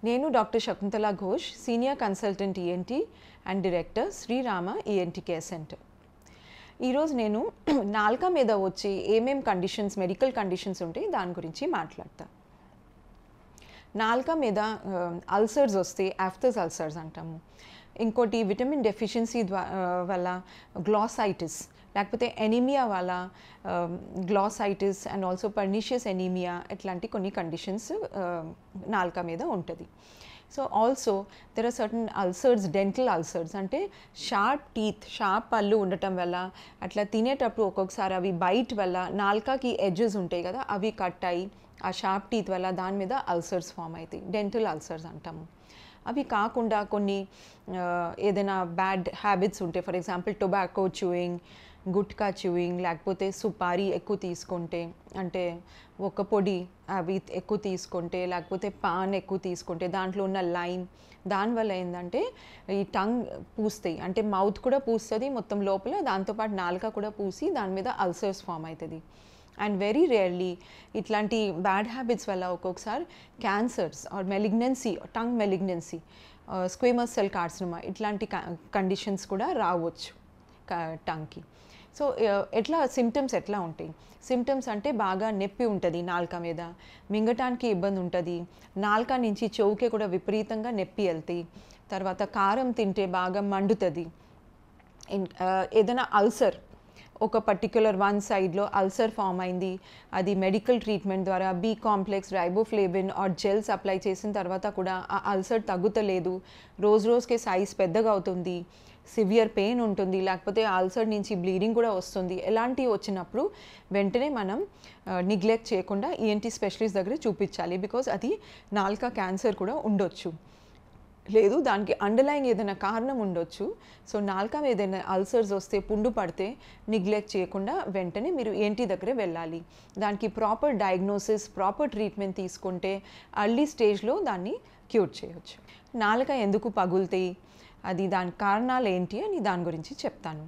నేను doctor Shakuntala Ghosh, senior consultant ENT and director Srirama ENT care centre. ఈరోజు నేను నాలుక మీద వచ్చి ఏమేం కండిషన్స్, మెడికల్ కండిషన్స్ ఉంటాయి దాని గురించి మాట్లాడతా. నాలుక మీద అల్సర్స్ వస్తే ఆఫ్టర్స్ అల్సర్స్ అంటాము. ఇంకోటి విటమిన్ డెఫిషియన్సీ వల్ల గ్లాసైటిస్, లేకపోతే ఎనీమియా వల్ల glossitis and also pernicious anaemia, ఇట్లాంటి కొన్ని కండిషన్స్ నాలుక మీద ఉంటుంది. So also there are certain ulcers, dental ulcers అంటే షార్ప్ టీత్, షార్ప్ పళ్ళు ఉండటం వల్ల అట్లా తినేటప్పుడు ఒక్కొక్కసారి అవి బైట్ వల్ల నాలుకకి ఎడ్జెస్ ఉంటాయి కదా, అవి కట్ అయ్యి ఆ షార్ప్ టీత్ వల్ల దాని మీద అల్సర్స్ ఫామ్ అవుతాయి, డెంటల్ అల్సర్స్ అంటాము. అవి కాకుండా కొన్ని ఏదైనా బ్యాడ్ హ్యాబిట్స్ ఉంటాయి, for example tobacco chewing, gutka chewing, లేకపోతే సుపారీ ఎక్కువ తీసుకుంటే, అంటే ఒక పొడి అవి ఎక్కువ తీసుకుంటే, లేకపోతే పాన్ ఎక్కువ తీసుకుంటే దాంట్లో ఉన్న లైమ్, దానివల్ల ఏంటంటే ఈ టంగ్ పూస్తాయి, అంటే మౌత్ కూడా పూస్తుంది మొత్తం లోపల, దాంతోపాటు నాలుక కూడా పూసి దాని మీద అల్సర్స్ ఫామ్ అవుతుంది. అండ్ వెరీ రేర్లీ ఇట్లాంటి బ్యాడ్ హ్యాబిట్స్ వల్ల ఒక్కొక్కసారి cancers or malignancy, tongue malignancy, squamous cell carcinoma, ఇట్లాంటి కండిషన్స్ కూడా రావచ్చు టంగ్కి. సో ఎట్లా సిమ్టమ్స్ ఎట్లా ఉంటాయి? సిమ్టమ్స్ అంటే బాగా నొప్పి ఉంటుంది నాలుక మీద, మింగటానికి ఇబ్బంది ఉంటుంది, నాలుక నుంచి చెవుకే కూడా విపరీతంగా నొప్పి వెళ్తాయి, తర్వాత కారం తింటే బాగా మండుతుంది, ఏదైనా అల్సర్, ఒక పర్టిక్యులర్ వన్ సైడ్లో అల్సర్ ఫామ్ అయింది, అది మెడికల్ ట్రీట్మెంట్ ద్వారా B complex, riboflavin or gels apply చేసిన తర్వాత కూడా ఆ అల్సర్ తగ్గుతలేదు, రోజు రోజుకి సైజ్ పెద్దగా అవుతుంది, సివియర్ పెయిన్ ఉంటుంది, లేకపోతే అల్సర్ నుంచి బ్లీడింగ్ కూడా వస్తుంది. ఎలాంటివి వచ్చినప్పుడు వెంటనే మనం నెగ్లెక్ట్ చేయకుండా ఈఎన్టీ స్పెషలిస్ట్ దగ్గర చూపించాలి, బికాజ్ అది నాలుక క్యాన్సర్ కూడా ఉండొచ్చు, లేదు దానికి అండర్లైన్ ఏదైనా కారణం ఉండొచ్చు. సో నాలుక మీద ఏదైనా అల్సర్స్ వస్తే, పుండు పడితే నెగ్లెక్ట్ చేయకుండా వెంటనే మీరు ఈఎన్టీ దగ్గరే వెళ్ళాలి. దానికి ప్రాపర్ డయాగ్నోసిస్, ప్రాపర్ ట్రీట్మెంట్ తీసుకుంటే అర్లీ స్టేజ్లో దాన్ని క్యూర్ చేయొచ్చు. నాలుక ఎందుకు పగులుతాయి, అది దాని కారణాలు ఏంటి అని దాని గురించి చెప్తాను.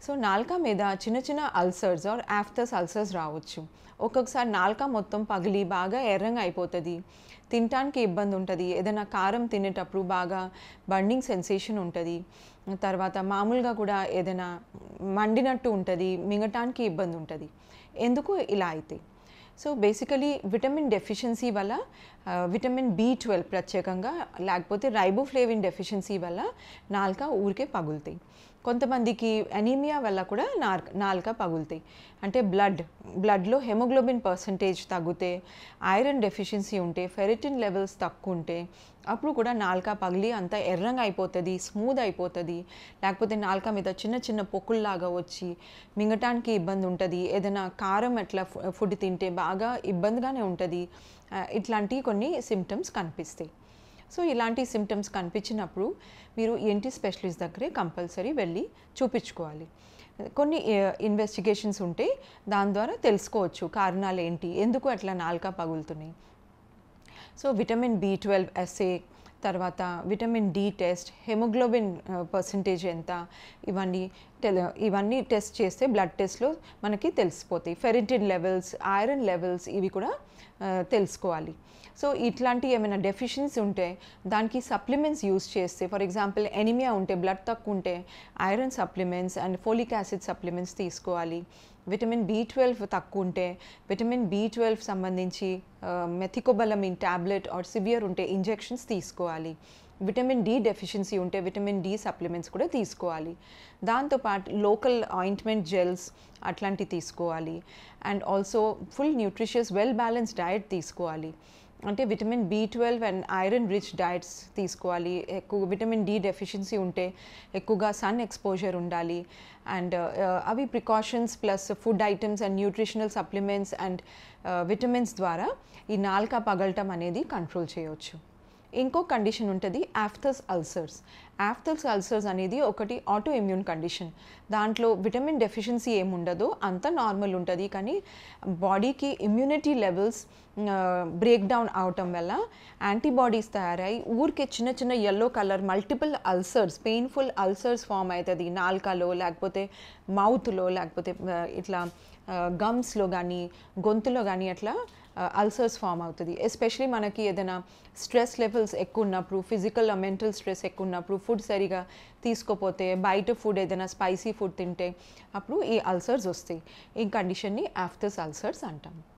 సో నాలుక మీద చిన్న చిన్న అల్సర్స్ ఆర్ ఆఫ్టర్స్ అల్సర్స్ రావచ్చు. ఒక్కొక్కసారి నాలుక మొత్తం పగిలి బాగా ఎర్రంగా అయిపోతుంది, తినటానికి ఇబ్బంది ఉంటుంది, ఏదైనా కారం తినేటప్పుడు బాగా బర్నింగ్ సెన్సేషన్ ఉంటుంది, తర్వాత మామూలుగా కూడా ఏదైనా మండినట్టు ఉంటుంది, మింగటానికి ఇబ్బంది ఉంటుంది. ఎందుకు ఇలా అయితే? సో బేసికలీ విటమిన్ డెఫిషియన్సీ వల్ల, విటమిన్ B12 ప్రత్యేకంగా, లేకపోతే రైబోఫ్లేవిన్ డెఫిషియన్సీ వల్ల నాలుక ఊరికే పగులుతాయి. కొంతమందికి ఎనీమియా వల్ల కూడా నాలుక పగులుతాయి, అంటే బ్లడ్లో హెమోగ్లోబిన్ పర్సంటేజ్ తగ్గితే, ఐరన్ డెఫిషియన్సీ ఉంటే, ఫెరిటిన్ లెవెల్స్ తక్కువ ఉంటే అప్పుడు కూడా నాలుక పగిలి అంతా ఎర్రంగా అయిపోతుంది, స్మూత్ అయిపోతుంది, లేకపోతే నాలుక మీద చిన్న చిన్న పొక్కుల్లాగా వచ్చి మింగటానికి ఇబ్బంది ఉంటుంది, ఏదైనా కారం అట్లా ఫుడ్ తింటే బాగా ఇబ్బందిగానే ఉంటుంది. ఇట్లాంటి కొన్ని సిమ్టమ్స్ కనిపిస్తాయి. సో ఇలాంటి సిమ్టమ్స్ కనిపించినప్పుడు మీరు ఈఎన్టీ స్పెషలిస్ట్ దగ్గరే కంపల్సరీ వెళ్ళి చూపించుకోవాలి. కొన్ని ఇన్వెస్టిగేషన్స్ ఉంటాయి, దాని ద్వారా తెలుసుకోవచ్చు కారణాలు ఏంటి, ఎందుకు అట్లా నాలుక పగులుతున్నాయి. సో విటమిన్ B12 ఎస్ఏ, తర్వాత vitamin D test, haemoglobin percentage ఎంత, ఇవన్నీ టెస్ట్ చేస్తే బ్లడ్ టెస్ట్లో మనకి తెలిసిపోతాయి. ఫెరిటిన్ లెవెల్స్, ఐరన్ లెవెల్స్, ఇవి కూడా తెలుసుకోవాలి. సో ఇట్లాంటి ఏమైనా డెఫిషియన్సీ ఉంటే దానికి సప్లిమెంట్స్ యూస్ చేస్తే, ఫర్ ఎగ్జాంపుల్ ఎనీమియా ఉంటే, బ్లడ్ తక్కువ ఉంటే iron supplements and folic acid supplements తీసుకోవాలి. విటమిన్ B12 తక్కువ ఉంటే విటమిన్ B12 సంబంధించి మెథికోబలమిన్ ట్యాబ్లెట్ ఆర్ సివియర్ ఉంటే ఇంజెక్షన్స్ తీసుకోవాలి. విటమిన్ D డెఫిషియన్సీ ఉంటే విటమిన్ D సప్లిమెంట్స్ కూడా తీసుకోవాలి. దాంతోపాటు లోకల్ ఆయింట్మెంట్ జెల్స్ అట్లాంటివి తీసుకోవాలి. And also full nutritious well balanced diet తీసుకోవాలి, అంటే vitamin B12 and iron rich diets తీసుకోవాలి. ఎక్కువ విటమిన్ D డెఫిషియన్సీ ఉంటే ఎక్కువగా సన్ ఎక్స్పోజర్ ఉండాలి. అండ్ అవి precautions plus food items and nutritional supplements and vitamins ద్వారా ఈ నాలుక పగలటం అనేది కంట్రోల్ చేయవచ్చు. ఇంకో కండిషన్ ఉంటుంది ఆఫ్టర్స్ అల్సర్స్. ఆఫ్థల్స్ అల్సర్స్ అనేది ఒకటి ఆటో ఇమ్యూన్ కండిషన్. దాంట్లో విటమిన్ డెఫిషియన్సీ ఏముండదు, అంతా నార్మల్ ఉంటుంది. కానీ బాడీకి ఇమ్యూనిటీ లెవెల్స్ బ్రేక్ డౌన్ అవటం వల్ల యాంటీబాడీస్ తయారై ఊరికే చిన్న చిన్న yellow colour multiple ulcers, painful ulcers form అవుతుంది నాలుకలో, లేకపోతే మౌత్లో, లేకపోతే ఇట్లా గమ్స్లో కానీ గొంతులో కానీ అట్లా అల్సర్స్ ఫామ్ అవుతుంది. ఎస్పెషలీ మనకి ఏదైనా స్ట్రెస్ లెవెల్స్ ఎక్కువ ఉన్నప్పుడు, ఫిజికల్ మెంటల్ స్ట్రెస్ ఎక్కువ ఉన్నప్పుడు, ఫుడ్ సరిగా తీసుకోపోతే, బయట ఫుడ్ ఏదైనా స్పైసీ ఫుడ్ తింటే అప్పుడు ఈ అల్సర్స్ వస్తాయి. ఈ కండిషన్ని ఆఫ్థల్స్ అల్సర్స్ అంటాం.